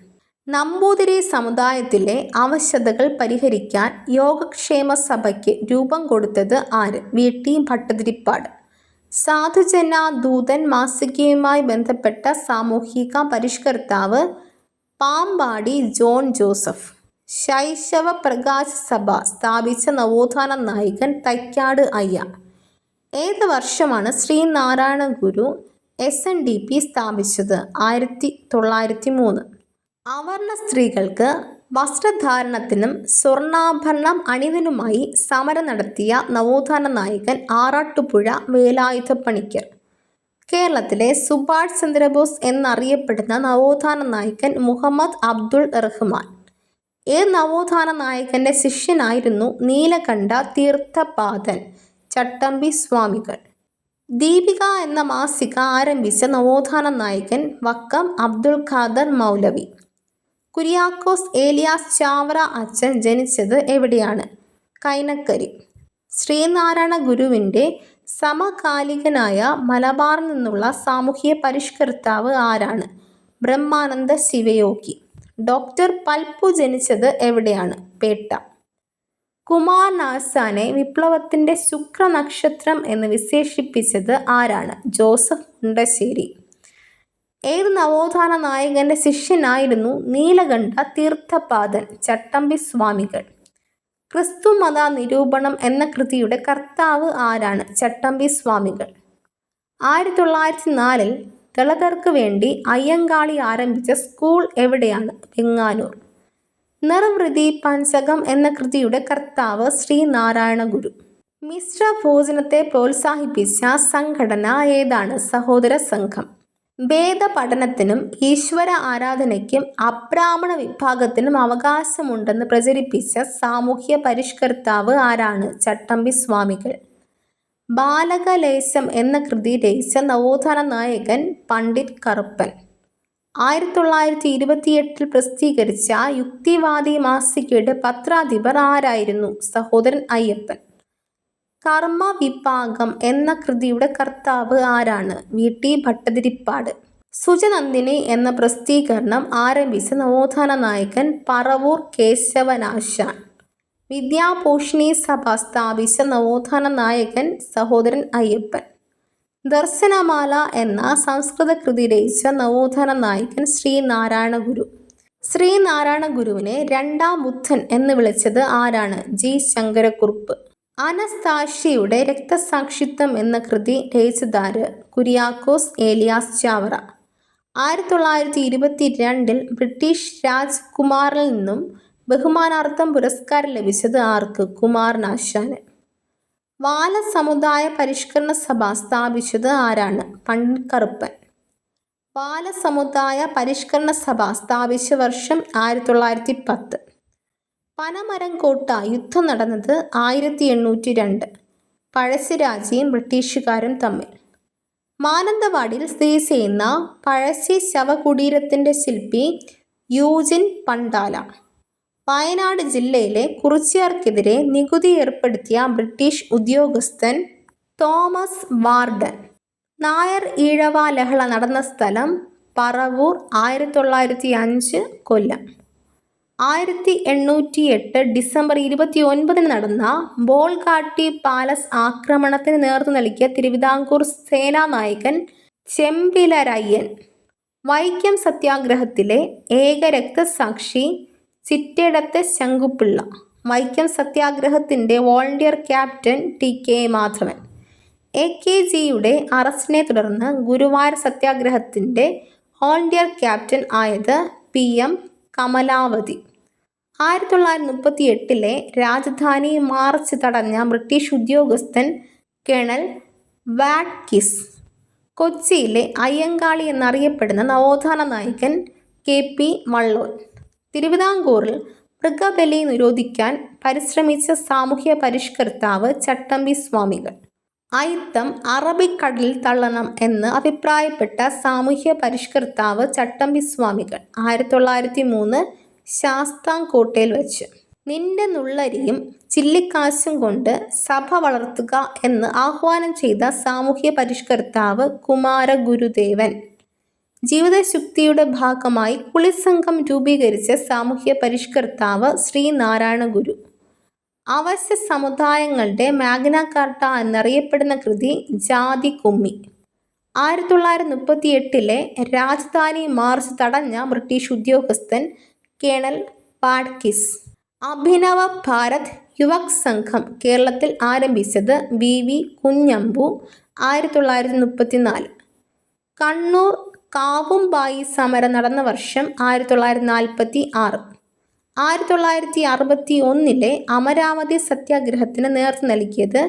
നമ്പൂതിരി സമുദായത്തിലെ അവശതകൾ പരിഹരിക്കാൻ യോഗക്ഷേമ സഭയ്ക്ക് രൂപം കൊടുത്തത് ആര്? V T Bhattathiripad. സാധുജന ദൂതൻ മാസികയുമായി ബന്ധപ്പെട്ട സാമൂഹിക പരിഷ്കർത്താവ് പാമ്പാടി ജോൺ ജോസഫ്. ശൈശവ പ്രകാശ സഭ സ്ഥാപിച്ച നവോത്ഥാന നായകൻ തൈക്കാട് അയ്യ. ഏത് വർഷമാണ് ശ്രീനാരായണ ഗുരു SNDP സ്ഥാപിച്ചത്? 1903. അവർണ സ്ത്രീകൾക്ക് വസ്ത്രധാരണത്തിനും സ്വർണ്ണാഭരണം അണിതനുമായി സമരം നടത്തിയ നവോത്ഥാന നായകൻ ആറാട്ടുപുഴ വേലായുധപ്പണിക്കർ. കേരളത്തിലെ സുഭാഷ് ചന്ദ്രബോസ് എന്നറിയപ്പെടുന്ന നവോത്ഥാന നായകൻ മുഹമ്മദ് അബ്ദുൾ റഹ്മാൻ. ഏത് നവോത്ഥാന നായകന്റെ ശിഷ്യനായിരുന്നു നീലകണ്ഠ തീർത്ഥപാദൻ? ചട്ടമ്പി സ്വാമികൾ. ദീപിക എന്ന മാസിക ആരംഭിച്ച നവോത്ഥാന നായകൻ വക്കം അബ്ദുൽ ഖാദർ മൗലവി. കുര്യാക്കോസ് ഏലിയാസ് ചാവറ അച്ഛൻ ജനിച്ചത് എവിടെയാണ്? കൈനക്കരി. ശ്രീനാരായണ ഗുരുവിന്റെ സമകാലികനായ മലബാറിൽ നിന്നുള്ള സാമൂഹ്യ പരിഷ്കർത്താവ് ആരാണ്? ബ്രഹ്മാനന്ദ ശിവയോഗി. ഡോക്ടർ പൽപ്പു ജനിച്ചത് എവിടെയാണ്? പേട്ട. കുമാരനാശാനെ വിപ്ലവത്തിന്റെ ശുക്രനക്ഷത്രം എന്ന് വിശേഷിപ്പിച്ചത് ആരാണ്? ജോസഫ് മുണ്ടശ്ശേരി. ഏത് നവോത്ഥാന നായകന്റെ ശിഷ്യനായിരുന്നു നീലകണ്ഠ തീർത്ഥപാദൻ? ചട്ടമ്പി സ്വാമികൾ. ക്രിസ്തുമത നിരൂപണം എന്ന കൃതിയുടെ കർത്താവ് ആരാണ്? ചട്ടമ്പി സ്വാമികൾ. 1904 ദളിതർക്ക് വേണ്ടി അയ്യങ്കാളി ആരംഭിച്ച സ്കൂൾ എവിടെയാണ്? വെങ്ങാനൂർ. നിർവൃതി പഞ്ചകം എന്ന കൃതിയുടെ കർത്താവ് ശ്രീനാരായണ ഗുരു. മിശ്ര ഭോജനത്തെ പ്രോത്സാഹിപ്പിച്ച സംഘടന ഏതാണ്? സഹോദര സംഘം. വേദപഠനത്തിനും ഈശ്വര ആരാധനയ്ക്കും അബ്രാഹ്മണ വിഭാഗത്തിനും അവകാശമുണ്ടെന്ന് പ്രചരിപ്പിച്ച സാമൂഹ്യ പരിഷ്കർത്താവ് ആരാണ്? ചട്ടമ്പി സ്വാമികൾ. ബാലകലേശം എന്ന കൃതി രചിച്ച നവോത്ഥാന നായകൻ പണ്ഡിറ്റ് കറുപ്പൻ. 1928 പ്രസിദ്ധീകരിച്ച യുക്തിവാദി മാസികയുടെ പത്രാധിപർ ആരായിരുന്നു? സഹോദരൻ അയ്യപ്പൻ. കർമ്മവിഭാഗം എന്ന കൃതിയുടെ കർത്താവ് ആരാണ്? V T Bhattathiripad. സുജനന്ദിനി എന്ന പ്രസിദ്ധീകരണം ആരംഭിച്ച നവോത്ഥാന നായകൻ പറവൂർ കേശവനാശാൻ. വിദ്യാപോഷിണി സഭ സ്ഥാപിച്ച നവോത്ഥാന നായകൻ സഹോദരൻ അയ്യപ്പൻ. ദർശനമാല എന്ന സംസ്കൃത കൃതി രചിച്ച നവോത്ഥാന നായകൻ ശ്രീനാരായണ ഗുരു. ശ്രീനാരായണ ഗുരുവിനെ രണ്ടാം ബുദ്ധൻ എന്ന് വിളിച്ചത് ആരാണ്? ജി ശങ്കരക്കുറുപ്പ്. അനസ്താഷ്യയുടെ രക്തസാക്ഷിത്വം എന്ന കൃതി രചിച്ചതാര്? കുര്യാക്കോസ് ഏലിയാസ് ചാവറ. 1922 ബ്രിട്ടീഷ് രാജ്കുമാറിൽ നിന്നും ബഹുമാനാർത്ഥം പുരസ്കാരം ലഭിച്ചത് ആർക്ക്? കുമാരനാശാന്. ബാലസമുദായ പരിഷ്കരണ സഭ സ്ഥാപിച്ചത് ആരാണ്? പണ്ഡിറ്റ് കറുപ്പൻ. ബാലസമുദായ പരിഷ്കരണ സഭ സ്ഥാപിച്ച വർഷം 1910. പനമരംകോട്ട യുദ്ധം നടന്നത് 1802. പഴശ്ശിരാജയും ബ്രിട്ടീഷുകാരും തമ്മിൽ. മാനന്തവാടിയിൽ സ്ഥിതി ചെയ്യുന്ന പഴശ്ശി ശവകുടീരത്തിന്റെ ശില്പി യൂജിൻ പണ്ടാല. വയനാട് ജില്ലയിലെ കുറിച്യർക്കെതിരെ നികുതി ഏർപ്പെടുത്തിയ ബ്രിട്ടീഷ് ഉദ്യോഗസ്ഥൻ തോമസ് വാർഡൻ. നായർ ഈഴവ ലഹള നടന്ന സ്ഥലം പറവൂർ. 1905 കൊല്ലം. 1808 ഡിസംബർ 29 നടന്ന ബോൾഗാട്ടി പാലസ് ആക്രമണത്തിന് നേതൃത്വം നൽകിയ തിരുവിതാംകൂർ സേനാനായകൻ ചെമ്പിലരയ്യൻ. വൈക്കം സത്യാഗ്രഹത്തിലെ ഏക രക്തസാക്ഷി ചിറ്റേടത്തെ ശങ്കുപിള്ള. വൈക്കം സത്യാഗ്രഹത്തിന്റെ വോളണ്ടിയർ ക്യാപ്റ്റൻ TK മാധവൻ. AKGയുടെ അറസ്റ്റിനെ തുടർന്ന് ഗുരുവായൂർ സത്യാഗ്രഹത്തിന്റെ വോളണ്ടിയർ ക്യാപ്റ്റൻ ആയത് PM കമലാവതി. 1938 രാജധാനി മാർച്ച് തടഞ്ഞ ബ്രിട്ടീഷ് ഉദ്യോഗസ്ഥൻ കേണൽ വാറ്റ്കിസ്. കൊച്ചിയിലെ അയ്യങ്കാളി എന്നറിയപ്പെടുന്ന നവോത്ഥാന നായകൻ KP വള്ളോൽ. തിരുവിതാംകൂറിൽ മൃഗബലി നിരോധിക്കാൻ പരിശ്രമിച്ച സാമൂഹ്യ പരിഷ്കർത്താവ് ചട്ടമ്പി സ്വാമികൾ. അയിത്തം അറബിക്കടലിൽ തള്ളണം എന്ന് അഭിപ്രായപ്പെട്ട സാമൂഹ്യ പരിഷ്കർത്താവ് ചട്ടമ്പി സ്വാമികൾ. 1903 ശാസ്താംകോട്ടയിൽ വച്ച്. നിന്റെ നുള്ളരിയും ചില്ലിക്കാശും കൊണ്ട് സഭ വളർത്തുക എന്ന് ആഹ്വാനം ചെയ്ത സാമൂഹ്യ പരിഷ്കർത്താവ് കുമാരഗുരുദേവൻ. ജീവിതശുദ്ധിയുടെ ഭാഗമായി കുളിസംഘം രൂപീകരിച്ച സാമൂഹ്യ പരിഷ്കർത്താവ് ശ്രീനാരായണ ഗുരു. അവശ്യ സമുദായങ്ങളുടെ മാഗ്ന കാർട്ട എന്നറിയപ്പെടുന്ന കൃതി ജാതി കുമ്മി. 1938 രാജധാനി മാർച്ച് തടഞ്ഞ ബ്രിട്ടീഷ് ഉദ്യോഗസ്ഥൻ കേണൽ വാറ്റ്കിസ്. അഭിനവ ഭാരത് യുവക് സംഘം കേരളത്തിൽ ആരംഭിച്ചത് VV കുഞ്ഞമ്പു. 1934. കണ്ണൂർ കാവുംബായി സമരം നടന്ന വർഷം 1946. 1961 അമരാവതി സത്യാഗ്രഹത്തിന് നേതൃത്വം നൽകിയത്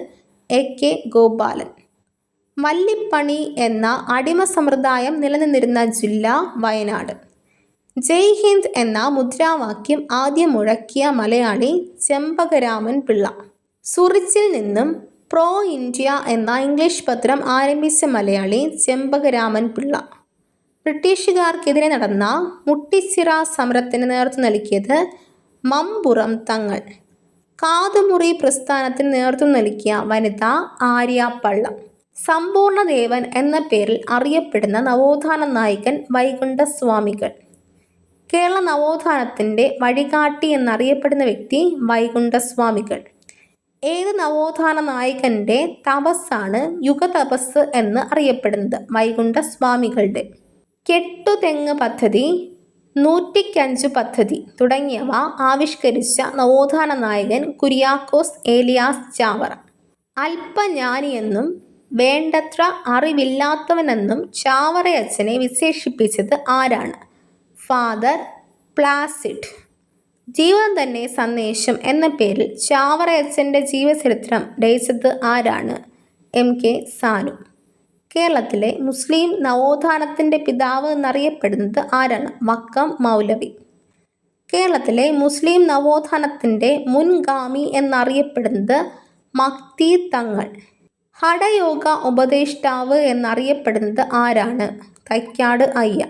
AK ഗോപാലൻ. വല്ലിപ്പണി എന്ന അടിമ സമ്പ്രദായം നിലനിന്നിരുന്ന ജില്ല വയനാട്. ജയ് ഹിന്ദ് എന്ന മുദ്രാവാക്യം ആദ്യം മുഴക്കിയ മലയാളി ചെമ്പകരാമൻ പിള്ള. സൂറിച്ചിൽ നിന്നും പ്രോ ഇന്ത്യ എന്ന ഇംഗ്ലീഷ് പത്രം ആരംഭിച്ച മലയാളി ചെമ്പകരാമൻ പിള്ള. ബ്രിട്ടീഷുകാർക്കെതിരെ നടന്ന മുട്ടിച്ചിറ സമരത്തിന് നേതൃത്വം നൽകിയത് മമ്പുറം തങ്ങൾ. കാതുമുറി പ്രസ്ഥാനത്തിന് നേതൃത്വം നൽകിയ വനിത ആര്യ പള്ളം. സമ്പൂർണ്ണദേവൻ എന്ന പേരിൽ അറിയപ്പെടുന്ന നവോത്ഥാന നായകൻ വൈകുണ്ഠസ്വാമികൾ. കേരള നവോത്ഥാനത്തിൻ്റെ വഴികാട്ടി എന്നറിയപ്പെടുന്ന വ്യക്തി വൈകുണ്ഠസ്വാമികൾ. ഏത് നവോത്ഥാന നായകൻ്റെ തപസ്സാണ് യുഗതപസ് എന്ന് അറിയപ്പെടുന്നത്? വൈകുണ്ഠസ്വാമികളുടെ. കെട്ടുതെങ്ങ് പദ്ധതി, 105 പദ്ധതി തുടങ്ങിയവ ആവിഷ്കരിച്ച നവോത്ഥാന നായകൻ കുര്യാക്കോസ് ഏലിയാസ് ചാവറ. അല്പജ്ഞാനിയെന്നും വേണ്ടത്ര അറിവില്ലാത്തവനെന്നും ചാവറയച്ചനെ വിശേഷിപ്പിച്ചത് ആരാണ്? ഫാദർ പ്ലാസിഡ്. ജീവിതം തന്നെ സന്ദേശം എന്ന പേരിൽ ചാവറയച്ചൻ്റെ ജീവചരിത്രം രചിച്ചത് ആരാണ്? MK സാനു. കേരളത്തിലെ മുസ്ലിം നവോത്ഥാനത്തിൻ്റെ പിതാവ് എന്നറിയപ്പെടുന്നത് ആരാണ്? വക്കം മൗലവി. കേരളത്തിലെ മുസ്ലിം നവോത്ഥാനത്തിൻ്റെ മുൻഗാമി എന്നറിയപ്പെടുന്നത് മക്തി തങ്ങൾ. ഹഠയോഗ ഉപദേഷ്ടാവ് എന്നറിയപ്പെടുന്നത് ആരാണ്? തൈക്കാട് അയ്യ.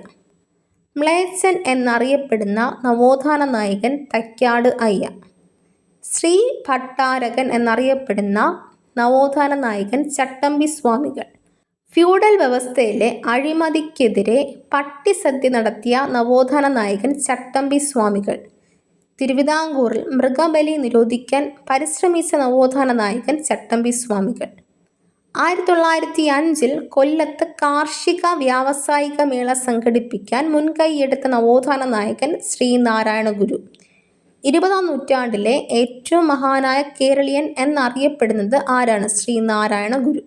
മ്ലേച്ഛൻ എന്നറിയപ്പെടുന്ന നവോത്ഥാന നായകൻ തൈക്കാട് അയ്യ. ശ്രീ ഭട്ടാരകൻ എന്നറിയപ്പെടുന്ന നവോത്ഥാന നായകൻ ചട്ടമ്പി സ്വാമികൾ. ഫ്യൂഡൽ വ്യവസ്ഥയിലെ അഴിമതിക്കെതിരെ പട്ടിസദ്യ നടത്തിയ നവോത്ഥാന നായകൻ ചട്ടമ്പി സ്വാമികൾ. തിരുവിതാംകൂറിൽ മൃഗബലി നിരോധിക്കാൻ പരിശ്രമിച്ച നവോത്ഥാന നായകൻ ചട്ടമ്പി സ്വാമികൾ. 1905 കൊല്ലത്ത് കാർഷിക വ്യാവസായിക മേള സംഘടിപ്പിക്കാൻ മുൻകൈയെടുത്ത നവോത്ഥാന നായകൻ ശ്രീനാരായണ ഗുരു. 20ാം നൂറ്റാണ്ടിലെ ഏറ്റവും മഹാനായ കേരളീയൻ എന്നറിയപ്പെടുന്നത് ആരാണ്? ശ്രീനാരായണ ഗുരു.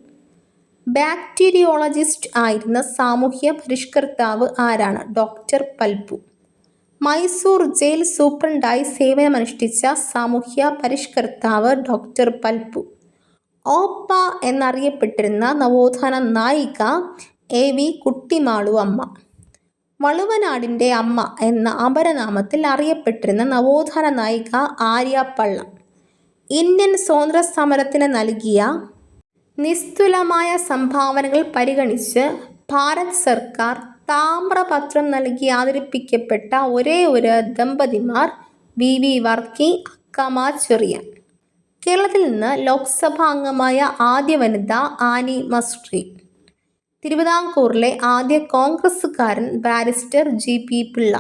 ബാക്ടീരിയോളജിസ്റ്റ് ആയിരുന്ന സാമൂഹ്യ പരിഷ്കർത്താവ് ആരാണ്? ഡോക്ടർ പൽപ്പു. മൈസൂർ ജയിൽ സൂപ്രണ്ടായി സേവനമനുഷ്ഠിച്ച സാമൂഹ്യ പരിഷ്കർത്താവ് ഡോക്ടർ പൽപ്പു. ഓപ്പ എന്നറിയപ്പെട്ടിരുന്ന നവോത്ഥാന നായിക AV കുട്ടിമാളു അമ്മ. വളുവനാടിൻ്റെ അമ്മ എന്ന അപരനാമത്തിൽ അറിയപ്പെട്ടിരുന്ന നവോത്ഥാന നായിക ആര്യ പള്ളം. ഇന്ത്യൻ സ്വാതന്ത്ര്യ സമരത്തിന് നൽകിയ നിസ്തുലമായ സംഭാവനകൾ പരിഗണിച്ച് ഭാരത് സർക്കാർ താമ്രപത്രം നൽകി ആദരിക്കപ്പെട്ട ഒരേയൊരു ദമ്പതിമാർ VV വർക്കി, അക്കമ്മ ചെറിയാൻ. കേരളത്തിൽ നിന്ന് ലോക്സഭാ അംഗമായ ആദ്യ വനിത ആനി മസ്ട്രി. തിരുവിതാംകൂറിലെ ആദ്യ കോൺഗ്രസ്സുകാരൻ ബാരിസ്റ്റർ GP പിള്ള.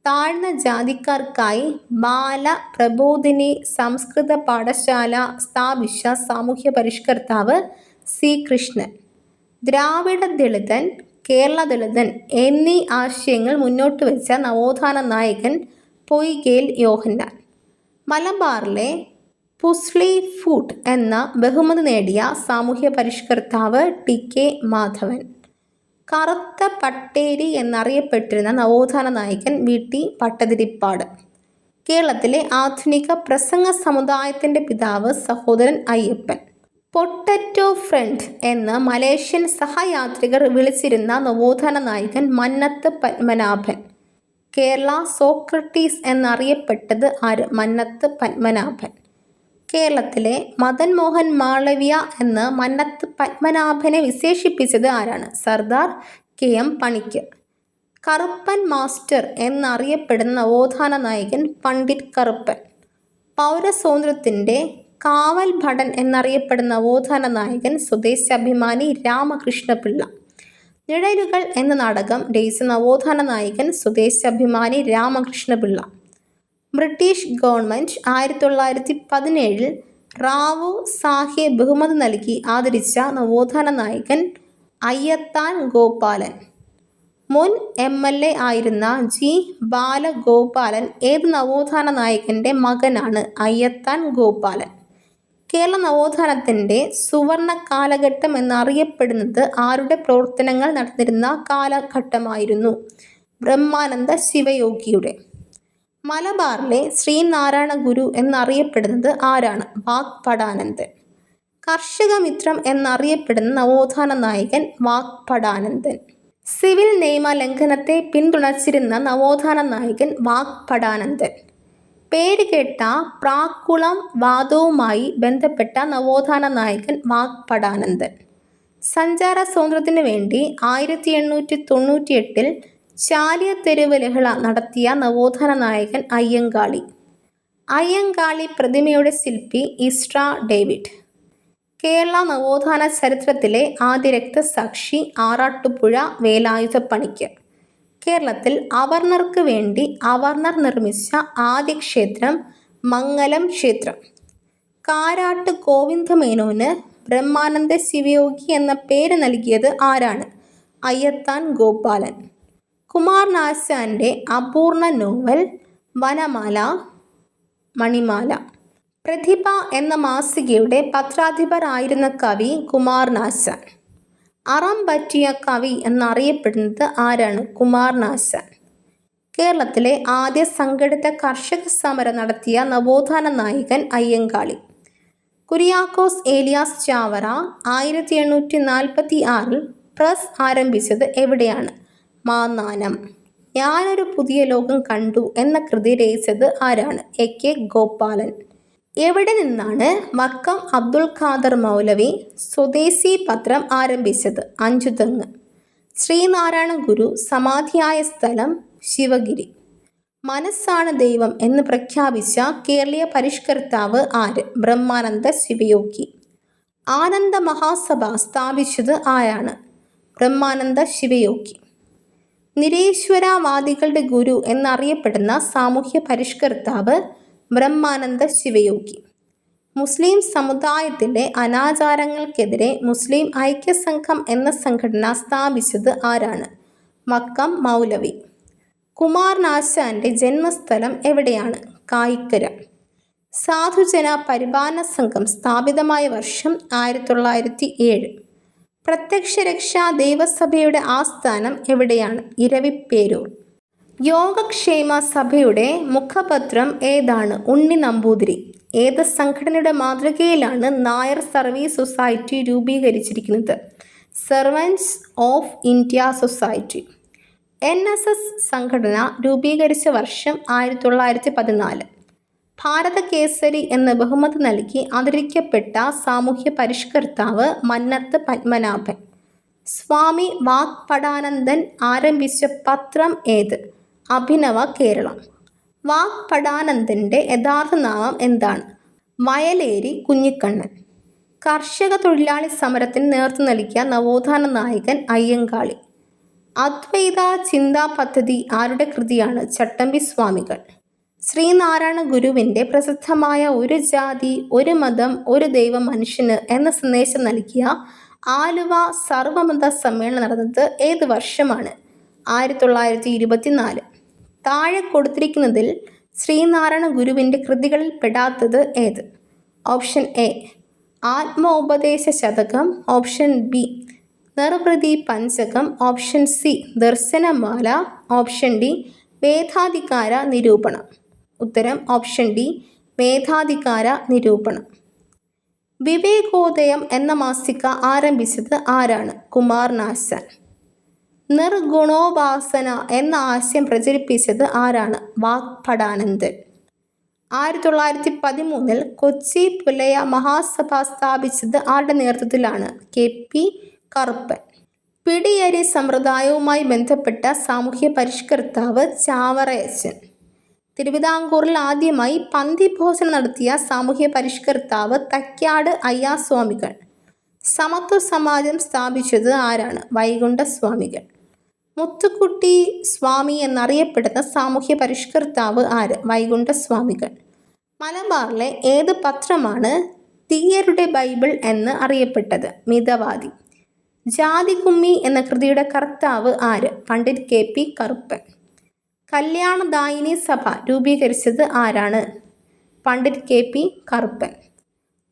താഴ്ന്ന ജാതിക്കാർക്കായി ബാലപ്രബോധിനി സംസ്കൃത പാഠശാല സ്ഥാപിച്ച സാമൂഹ്യ പരിഷ്കർത്താവ് C കൃഷ്ണൻ. ദ്രാവിഡ ദളിതൻ, കേരള ദളിതൻ എന്നീ ആശയങ്ങൾ മുന്നോട്ട് വെച്ച നവോത്ഥാന നായകൻ പൊയ്കേൽ യോഹന്നാൻ. മലബാറിലെ പുസ്ലി ഫൂട്ട് എന്ന ബഹുമതി നേടിയ സാമൂഹ്യ പരിഷ്കർത്താവ് TK മാധവൻ. കറുത്ത പട്ടേരി എന്നറിയപ്പെട്ടിരുന്ന നവോത്ഥാന നായകൻ VT ഭട്ടതിരിപ്പാട്. കേരളത്തിലെ ആധുനിക പ്രസംഗ സമുദായത്തിൻ്റെ പിതാവ് സഹോദരൻ അയ്യപ്പൻ. പൊട്ടറ്റോ ഫ്രണ്ട് എന്ന് മലേഷ്യൻ സഹയാത്രികർ വിളിച്ചിരുന്ന നവോത്ഥാന നായകൻ മന്നത്ത് പത്മനാഭൻ. കേരള സോക്രട്ടീസ് എന്നറിയപ്പെട്ടത് ആര്? മന്നത്ത് പത്മനാഭൻ. കേരളത്തിലെ മദൻ മോഹൻ മാളവ്യ എന്ന് മന്നത്ത് പത്മനാഭനെ വിശേഷിപ്പിച്ചത് ആരാണ്? സർദാർ കെ.എം. പണിക്കർ. കറുപ്പൻ മാസ്റ്റർ എന്നറിയപ്പെടുന്ന നവോത്ഥാന നായകൻ പണ്ഡിറ്റ് കറുപ്പൻ. പൗരസ്വാതന്ത്ര്യത്തിൻ്റെ കാവൽ ഭടൻ എന്നറിയപ്പെടുന്ന നവോത്ഥാന നായകൻ സ്വദേശാഭിമാനി രാമകൃഷ്ണപിള്ള. നിഴലുകൾ എന്ന നാടകം രചിച്ച നവോത്ഥാന നായകൻ സ്വദേശാഭിമാനി രാമകൃഷ്ണപിള്ള. ബ്രിട്ടീഷ് ഗവൺമെൻറ് 1917 റാവു സാഹേബ് ബഹുമതി നൽകി ആദരിച്ച നവോത്ഥാന നായകൻ അയ്യത്താൻ ഗോപാലൻ. മുൻ MLA ആയിരുന്ന ജി ബാലഗോപാലൻ ഏത് നവോത്ഥാന നായകൻ്റെ മകനാണ്? അയ്യത്താൻ ഗോപാലൻ. കേരള നവോത്ഥാനത്തിൻ്റെ സുവർണ കാലഘട്ടം എന്നറിയപ്പെടുന്നത് ആരുടെ പ്രവർത്തനങ്ങൾ നടന്നിരുന്ന കാലഘട്ടമായിരുന്നു? ബ്രഹ്മാനന്ദ ശിവയോഗിയുടെ. മലബാറിലെ ശ്രീനാരായണ ഗുരു എന്നറിയപ്പെടുന്നത് ആരാണ്? വാഗ്ഭടാനന്ദൻ. കർഷകമിത്രം എന്നറിയപ്പെടുന്ന നവോത്ഥാന നായകൻ വാഗ്ഭടാനന്ദൻ. സിവിൽ നിയമ ലംഘനത്തെ പിന്തുണച്ചിരുന്ന നവോത്ഥാന നായകൻ വാഗ്ഭടാനന്ദൻ. പേരുകേട്ട പ്രാക്കുളം വാദവുമായി ബന്ധപ്പെട്ട നവോത്ഥാന നായകൻ വാഗ്ഭടാനന്ദൻ. സഞ്ചാര സ്വാതന്ത്ര്യത്തിനു വേണ്ടി 1898 ചാലിയത്തെരുവ് ലഹള നടത്തിയ നവോത്ഥാന നായകൻ അയ്യങ്കാളി. അയ്യങ്കാളി പ്രതിമയുടെ ശില്പി ഇസ്ട്രാ ഡേവിഡ്. കേരള നവോത്ഥാന ചരിത്രത്തിലെ ആദ്യ രക്തസാക്ഷി ആറാട്ടുപുഴ വേലായുധ പണിക്കർ. കേരളത്തിൽ അവർണർക്ക് വേണ്ടി അവർണർ നിർമ്മിച്ച ആദ്യ ക്ഷേത്രം മംഗലം ക്ഷേത്രം. കാരാട്ട് ഗോവിന്ദമേനോന് ബ്രഹ്മാനന്ദ ശിവയോഗി എന്ന പേര് നൽകിയത് ആരാണ്? അയ്യത്താൻ ഗോപാലൻ. കുമാരനാശാൻ്റെ അപൂർണ നോവൽ വനമാല മണിമാല. പ്രതിഭ എന്ന മാസികയുടെ പത്രാധിപർ ആയിരുന്ന കവി കുമാരനാശാൻ. അറം പറ്റിയ കവി എന്നറിയപ്പെടുന്നത് ആരാണ്? കുമാരനാശാൻ. കേരളത്തിലെ ആദ്യ സംഘടിത കർഷക സമരം നടത്തിയ നവോത്ഥാന നായകൻ അയ്യങ്കാളി. കുര്യാക്കോസ് ഏലിയാസ് ചാവറ 1846 പ്രസ് ആരംഭിച്ചത് എവിടെയാണ്? മാന്നാനം. ഞാനൊരു പുതിയ ലോകം കണ്ടു എന്ന കൃതി രചിച്ചത് ആരാണ്? AK ഗോപാലൻ. എവിടെ നിന്നാണ് വക്കം അബ്ദുൽ ഖാദർ മൗലവി സ്വദേശി പത്രം ആരംഭിച്ചത്? അഞ്ചുതെങ്ങ്. ശ്രീനാരായണ ഗുരു സമാധിയായ സ്ഥലം ശിവഗിരി. മനസ്സാണ് ദൈവം എന്ന് പ്രഖ്യാപിച്ച കേരളീയ പരിഷ്കർത്താവ് ആര്? ബ്രഹ്മാനന്ദ ശിവയോഗി. ആനന്ദ മഹാസഭ സ്ഥാപിച്ചത് ആരാണ്? ബ്രഹ്മാനന്ദ ശിവയോഗി. നിരീശ്വരവാദികളുടെ ഗുരു എന്നറിയപ്പെടുന്ന സാമൂഹ്യ പരിഷ്കർത്താവ് ബ്രഹ്മാനന്ദ ശിവയോഗി. മുസ്ലിം സമുദായത്തിലെ അനാചാരങ്ങൾക്കെതിരെ മുസ്ലിം ഐക്യസംഘം എന്ന സംഘടന സ്ഥാപിച്ചത് ആരാണ്? വക്കം മൗലവി. കുമാരനാശാൻ്റെ ജന്മസ്ഥലം എവിടെയാണ്? കായിക്കര. സാധുജന പരിപാലന സംഘം സ്ഥാപിതമായ വർഷം 1907. പ്രത്യക്ഷരക്ഷാ ദൈവസഭയുടെ ആസ്ഥാനം എവിടെയാണ്? ഇരവിപ്പേരൂർ. യോഗക്ഷേമ സഭയുടെ മുഖപത്രം ഏതാണ്? ഉണ്ണി നമ്പൂതിരി. ഏത് സംഘടനയുടെ മാതൃകയിലാണ് നായർ സർവീസ് സൊസൈറ്റി രൂപീകരിച്ചിരിക്കുന്നത്? Servants of India society. NSS സംഘടന രൂപീകരിച്ച വർഷം 1914. ഭാരത കേസരി എന്ന ബഹുമതി നൽകി ആദരിക്കപ്പെട്ട സാമൂഹ്യ പരിഷ്കർത്താവ് മന്നത്ത് പത്മനാഭൻ. സ്വാമി വാഗ്ഭടാനന്ദൻ ആരംഭിച്ച പത്രം ഏത്? അഭിനവ കേരളം. വാഗ്ഭടാനന്ദൻ്റെ യഥാർത്ഥ നാമം എന്താണ്? വയലേരി കുഞ്ഞിക്കണ്ണൻ. കർഷക തൊഴിലാളി സമരത്തിന് നേതൃത്വം നൽകിയ നവോത്ഥാന നായകൻ അയ്യങ്കാളി. അദ്വൈത ചിന്താ പദ്ധതി ആരുടെ കൃതിയാണ്? ചട്ടമ്പി സ്വാമികൾ. ശ്രീനാരായണ ഗുരുവിൻ്റെ പ്രസിദ്ധമായ ഒരു ജാതി ഒരു മതം ഒരു ദൈവം മനുഷ്യന് എന്ന സന്ദേശം നൽകിയ ആലുവ സർവമത സമ്മേളനം നടന്നത് ഏത് വർഷമാണ്? 1924. താഴെ കൊടുത്തിരിക്കുന്നതിൽ ശ്രീനാരായണ ഗുരുവിൻ്റെ കൃതികളിൽ പെടാത്തത് ഏത്? Option A Atmopadesa Satakam. Option B Nirvriti Panchakam. Option C Darshanamala. Option D Vedadhikara Nirupanam. ഉത്തരം ഓപ്ഷൻ ഡി മേധാധികാര നിരൂപണം. വിവേകോദയം എന്ന മാസിക ആരംഭിച്ചത് ആരാണ്? കുമാരനാശാൻ. നിർഗുണോപാസന എന്ന ആശയം പ്രചരിപ്പിച്ചത് ആരാണ്? വാഗ്ഭടാനന്ദൻ. 1913 കൊച്ചി പുലയ മഹാസഭ സ്ഥാപിച്ചത് ആരുടെ നേതൃത്വത്തിലാണ്? KP കറുപ്പൻ. പിടിയരി സമ്പ്രദായവുമായി ബന്ധപ്പെട്ട സാമൂഹ്യ പരിഷ്കർത്താവ് ചാവറയച്ചൻ. തിരുവിതാംകൂറിൽ ആദ്യമായി പന്തിഭോജനം നടത്തിയ സാമൂഹ്യ പരിഷ്കർത്താവ് തൈക്കാട് അയ്യാസ്വാമികൾ. സമത്വ സമാജം സ്ഥാപിച്ചത് ആരാണ്? വൈകുണ്ഠസ്വാമികൾ. മുത്തുക്കുട്ടി സ്വാമി എന്നറിയപ്പെടുന്ന സാമൂഹ്യ പരിഷ്കർത്താവ് ആര്? വൈകുണ്ഠസ്വാമികൾ. മലബാറിലെ ഏത് പത്രമാണ് തീയരുടെ ബൈബിൾ എന്ന് അറിയപ്പെട്ടത്? മിതവാദി. ജാതികുമ്മി എന്ന കൃതിയുടെ കർത്താവ് ആര്? പണ്ഡിറ്റ് KP കറുപ്പൻ. കല്യാണദായിനി സഭ രൂപീകരിച്ചത് ആരാണ്? പണ്ഡിറ്റ് KP കറുപ്പൻ.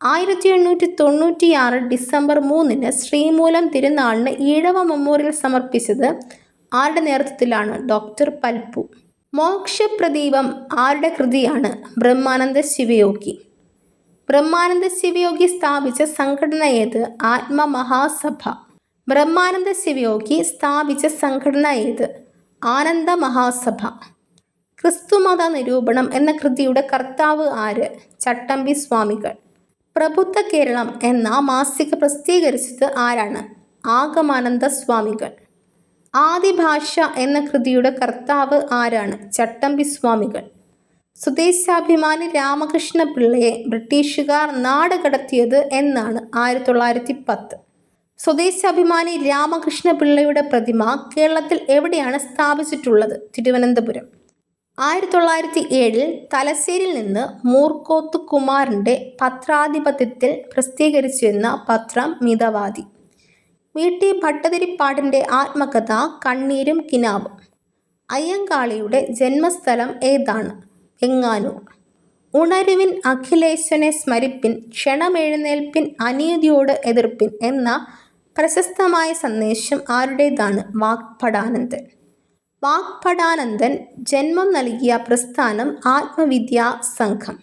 1896 ഡിസംബർ 3 ശ്രീമൂലം തിരുനാളിന് ഈഴവ മെമ്മോറിയൽ സമർപ്പിച്ചത് ആരുടെ നേതൃത്വത്തിലാണ്? ഡോക്ടർ പൽപ്പു. മോക്ഷപ്രദീപം ആരുടെ കൃതിയാണ്? ബ്രഹ്മാനന്ദ ശിവയോഗി. ബ്രഹ്മാനന്ദ ശിവയോഗി സ്ഥാപിച്ച സംഘടന ഏത്? ആത്മമഹാസഭ. ബ്രഹ്മാനന്ദ ശിവയോഗി സ്ഥാപിച്ച സംഘടന ഏത്? ആനന്ദ മഹാസഭ. ക്രിസ്തുമത നിരൂപണം എന്ന കൃതിയുടെ കർത്താവ് ആര്? ചട്ടമ്പി സ്വാമികൾ. പ്രബുദ്ധ കേരളം എന്ന മാസിക പ്രസിദ്ധീകരിച്ചത് ആരാണ്? ആഗമാനന്ദ സ്വാമികൾ. ആദിഭാഷ എന്ന കൃതിയുടെ കർത്താവ് ആരാണ്? ചട്ടമ്പി സ്വാമികൾ. സ്വദേശാഭിമാനി രാമകൃഷ്ണ പിള്ളയെ ബ്രിട്ടീഷുകാർ നാടുകടത്തിയത് എന്നാണ്? 1910. സ്വദേശാഭിമാനി രാമകൃഷ്ണ പിള്ളയുടെ പ്രതിമ കേരളത്തിൽ എവിടെയാണ് സ്ഥാപിച്ചിട്ടുള്ളത്? തിരുവനന്തപുരം. 1907 തലശ്ശേരിയിൽ നിന്ന് മൂർക്കോത്ത് കുമാരൻ്റെ പത്രാധിപത്യത്തിൽ പ്രസിദ്ധീകരിച്ചിരുന്ന പത്രം മിതവാദി. VT ഭട്ടതിരിപ്പാടിൻ്റെ ആത്മകഥ കണ്ണീരും കിനാവും. അയ്യങ്കാളിയുടെ ജന്മസ്ഥലം ഏതാണ്? വെങ്ങാനൂർ. ഉണരുവിൻ അഖിലേശനെ സ്മരിപ്പിൻ, ക്ഷണമെഴുന്നേൽപ്പിൻ, അനീതിയോട് എതിർപ്പിൻ എന്ന പ്രശസ്തമായ സന്ദേശം ആരുടേതാണ്? വാഗ്ഭടാനന്ദൻ. വാഗ്ഭടാനന്ദൻ ജന്മം നൽകിയ പ്രസ്ഥാനം ആത്മവിദ്യാ സംഘം.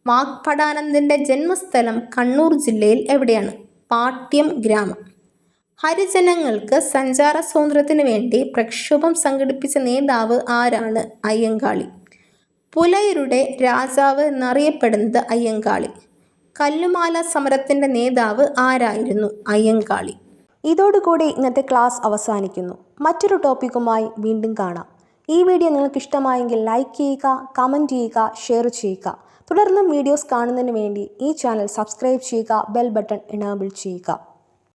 വാഗ്ഭടാനന്ദൻ്റെ ജന്മസ്ഥലം കണ്ണൂർ ജില്ലയിൽ എവിടെയാണ്? പാട്യം ഗ്രാമം. ഹരിജനങ്ങൾക്ക് സഞ്ചാര സ്വാതന്ത്ര്യത്തിനു വേണ്ടി പ്രക്ഷോഭം സംഘടിപ്പിച്ച നേതാവ് ആരാണ്? അയ്യങ്കാളി. പുലയരുടെ രാജാവ് എന്നറിയപ്പെടുന്നത് അയ്യങ്കാളി. കല്ലുമാല സമരത്തിൻ്റെ നേതാവ് ആരായിരുന്നു? അയ്യങ്കാളി. ഇതോടുകൂടി ഇന്നത്തെ ക്ലാസ് അവസാനിക്കുന്നു. മറ്റൊരു ടോപ്പിക്കുമായി വീണ്ടും കാണാം. ഈ വീഡിയോ നിങ്ങൾക്ക് ഇഷ്ടമായെങ്കിൽ ലൈക്ക് ചെയ്യുക, കമൻറ്റ് ചെയ്യുക, ഷെയർ ചെയ്യുക. തുടർന്നും വീഡിയോസ് കാണുന്നതിന് വേണ്ടി ഈ ചാനൽ സബ്സ്ക്രൈബ് ചെയ്യുക, ബെൽ ബട്ടൺ എനേബിൾ ചെയ്യുക.